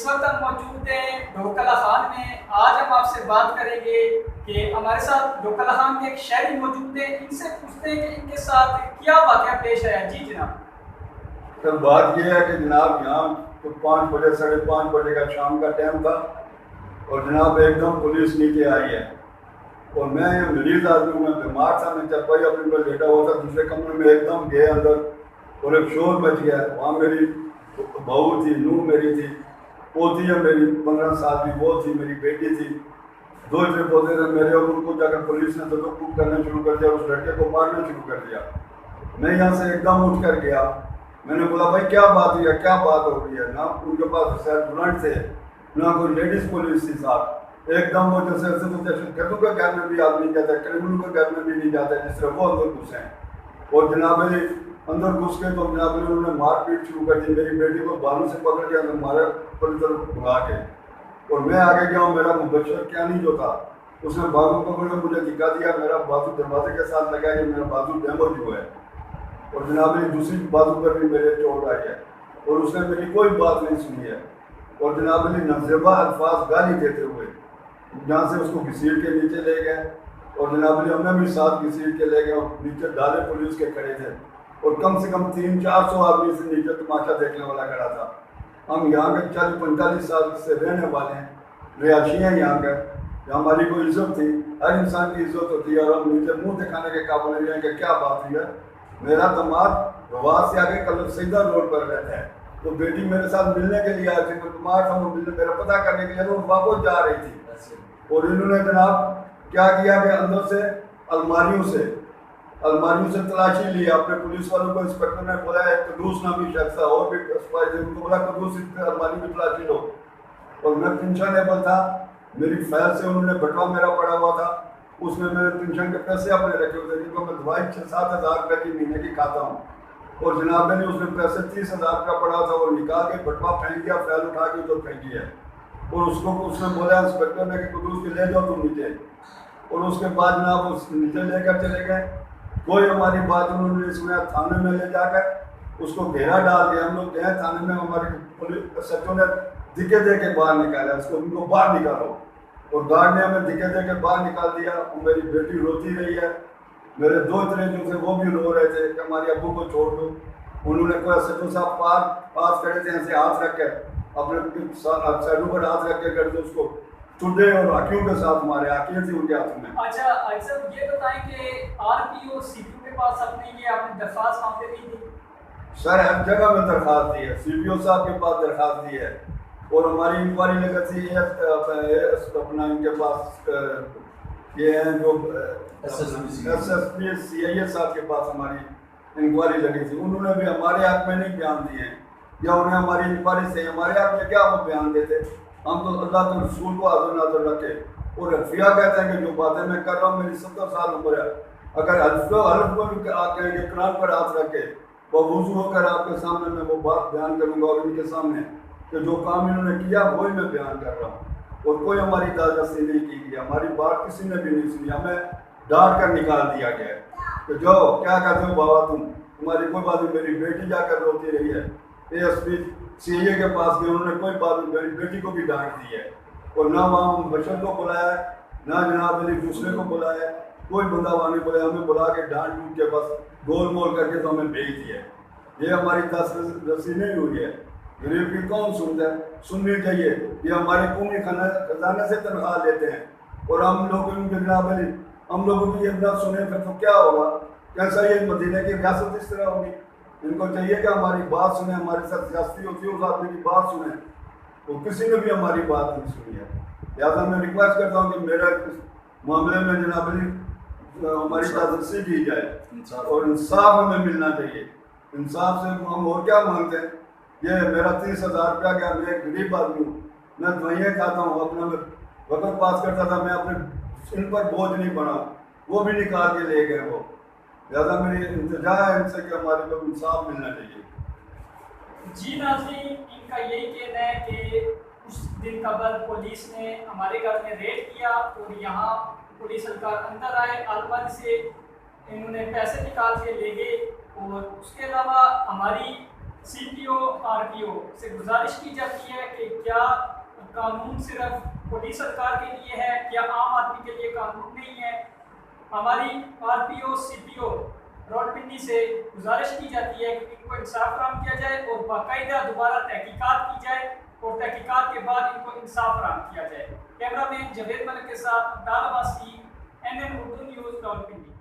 इस वक्त हम मौजूद हैं ढोकला खान में। आज हम आपसे बात करेंगे कि हमारे साथ ढोकला खान के एक शहरी मौजूद हैं, इनसे पूछते हैं कि इनके साथ क्या वाकया पेश आया। जी जनाब। सर बात यह है कि जनाब यहाँ तो 5 बजे 5:30 बजे का शाम का टाइम था और जनाब एकदम पुलिस नीचे आई है और मैं ये मरीज आदमी हूँ, मैं बीमार था, मैं चरपाई अपने पर लेटा हुआ था। दूसरे कमरे में एकदम गए अंदर और एक शोर मच गया। वहाँ मेरी बहू थी, नूह मेरी थी, पोती है मेरी 15 साल की, वो थी मेरी बेटी थी, 2 इतने पोते थे मेरे। और उनको जाकर पुलिस ने तो कूद करना शुरू कर दिया, उस लड़के को मारना शुरू कर दिया। मैं यहाँ से एकदम उठ कर गया, मैंने बोला भाई क्या बात हुई है, क्या बात हो गई है। ना उनके पास शायद बुलेट थे, ना कोई लेडीज पुलिस थी साहब। एकदम वो जैसे ऐसे तो जैसे कद्दू के घर में भी आदमी जाता है, क्रिमिनल के घर में भी नहीं जाता है, जिस तरह वो अंदर घुसे हैं। और जनाब अंदर घुस के तो जनाब उन्होंने मारपीट शुरू कर दी। मेरी बेटी को बालों से पकड़ के अंदर मारा, पूरी तरफ भगा के। और मैं आगे गया हूँ, मेरा मुबशर क्या नहीं जो था उसने बाजू पकड़ के मुझे दिखा दिया, मेरा बाजू दरवाजे के साथ लगा कि मेरा बाजू डैमेज हुआ है। और जनाब दूसरी बाजू पर भी मेरे चोट आई है और उसने मेरी कोई बात नहीं सुनी है। और जनाब नज़ेबा अल्फाज गाली देते हुए जहाँ से उसको घसीट के नीचे ले गए और जनाब हमें भी साथ घसीट के ले गए और नीचे डाले पुलिस के खड़े थे और कम से कम 300-400 आदमी से नीचे तमाशा देखने वाला खड़ा था। हम यहाँ के 40-45 साल से रहने वाले हैं, रिहायशी हैं यहाँ के, हमारी कोई इज्जत थी, हर इंसान की इज्जत होती है और हम नीचे मुँह दिखाने के काबुल नहीं हैं कि क्या बात हुई है। मेरा दामाद रवाज से आगे कल सीधा रोड पर रहता है, तो बेटी मेरे साथ मिलने के लिए आई थी, मैं बीमार था, वो मिलने मेरा पता करने के लिए वो वापस जा रही थी। और इन्होंने जनाब क्या किया कि अंदर से अलमारियों से तलाशी ली। अपने पुलिस वालों को इंस्पेक्टर ने बोला है कदूस नामी शख्स था और भी उनको बोला कदूस अलमारी में तलाशी लो। और मैं पेंशनेबल था, मेरी फाइल से उन्होंने बटवा मेरा पड़ा हुआ था, उसमें मैंने पेंशन के पैसे अपने रखे हुए थे, जिनको मैं दवाई 6-7 हज़ार रुपये की महीने की खाता हूँ। और जनाब मैंने उसमें पैसे 30 हज़ार रुपया पड़ा था, वो निकाल के बटवा फेंक दिया, फाइल उठा के तो फेंकी है। और उसने बोला इंस्पेक्टर ने कि कदूस के ले जाओ तुम नीचे। और उसके बाद जनाब उस नीचे लेकर चले गए, कोई हमारी बात उन्होंने सुना। थाने में ले जाकर उसको घेरा डाल के हम लोग गए थाने में, हमारे पुलिस सचिव ने धिक्के दे के बाहर निकाला, उसको उनको बाहर निकालो। और गार्ड ने हमें धिक्के दे के बाहर निकाल दिया। और मेरी बेटी रोती रही है, मेरे 2 इतने जो थे वो भी रो रहे थे कि हमारे अब्बू को छोड़ दो। उन्होंने कोई सचिव साहब पास खड़े थे, ऐसे हाथ रख कर अपने सैलू पर हाथ रख कर करते उसको चुटे और आँखियों के साथ मारे, आँखें थी उनके हाथ में। अच्छा सर ये बताएं कि आरपी और सीपीओ के पास अपने ये आपने दरख्वास्त कहाँ पे दी थी? सर हर जगह में दरख्वास्त दी है, सीपीओ साहब के पास दरख्वास्त दी है और हमारी इंक्वायरी लगी थी अपना इनके पास ये है जो SSP CIA साहब के पास हमारी इंक्वायरी लगी थी। उन्होंने भी हमारे हक में नहीं बयान दिए हैं, या उन्हें हमारी इंक्वायरी से हमारे हक में क्या वो बयान देते। हम तो अल्लाह के रसूल को हाजिर नाज़िर रखे और रफिया कहते हैं कि जो बातें मैं कर रहा हूँ, मेरी 70 साल उम्र है, अगर हल्फ को भी आके कुरान पर हाथ रखे वो वुज़ू होकर आपके सामने मैं वो बात बयान करूँगा और इनके सामने कि जो काम इन्होंने किया वही मैं बयान कर रहा हूँ। और कोई हमारी दादाश्री नहीं की गई, हमारी बात किसी ने भी नहीं सुनी, हमें डांट कर निकाल दिया गया कि जाओ क्या कहते हो बाबा तुम्हारी कोई बात नहीं। मेरी बेटी जाकर रोती रही है, ASP CIA के पास गए, उन्होंने कोई बात नहीं, मेरी बेटी को भी डांट दी है। और ना वहाँ बशर को बुलाया, ना जनाब मेरी दूसरे को बुलाया, कोई बंदा वहाँ नहीं बुलाया, हमें बुला के डांट डूट के बस गोल मोल करके तो हमें भेज दिया। ये हमारी दस्तरसी नहीं हुई है, गरीब की कौन सुनता है, सुननी चाहिए। ये हमारे कौमी खजाने से तनख्वाह लेते हैं और हम लोग जनाब हम लोगों की ये ना सुने फिर तो क्या होगा, कैसा ये मदीने की रियासत इस तरह होगी। इनको चाहिए कि हमारी बात सुने, हमारे साथ सियासी होती है उस आदमी की बात सुने, तो किसी ने भी हमारी बात नहीं सुनी है। लिहाजा मैं रिक्वेस्ट करता हूँ कि मेरा इस मामले में जनाब हमारी तजस्सी की जाए और इंसाफ हमें मिलना चाहिए। इंसाफ से हम और क्या मांगते हैं। ये मेरा 30 हज़ार रुपया क्या, मैं एक गरीब आदमी हूँ, मैं दवाइयाँ खाता हूँ, अपना वक्त पास करता था, मैं अपने इन पर बोझ नहीं बना, वो भी निकाल के ले गए वो। ज़्यादा मेरी इंतजा है इनसे कि हमारे को इंसाफ मिलना चाहिए। जी नाज़रीन, इनका यही कहना है कि उस दिन कबल पुलिस ने हमारे घर में रेड किया और यहाँ पुलिस सरकार अंदर आए, अलमारी से इन्होंने पैसे निकाल के ले गए और उसके अलावा हमारी सीपीओ आरपीओ से गुजारिश की जाती है कि क्या कानून सिर्फ पुलिस सरकार के लिए है, क्या आम आदमी के लिए कानून नहीं है। हमारी आरपीओ सीपीओ रावलपिंडी से गुजारिश की जाती है कि इनको इंसाफ फराहम किया जाए और बाकायदा दोबारा तहकीकात की जाए और तहकीकात के बाद इनको इंसाफ फराहम किया जाए। कैमरामैन जवेद मलिक के साथ अब्दाल अब्बासी, NN उर्दू न्यूज़, रावलपिंडी।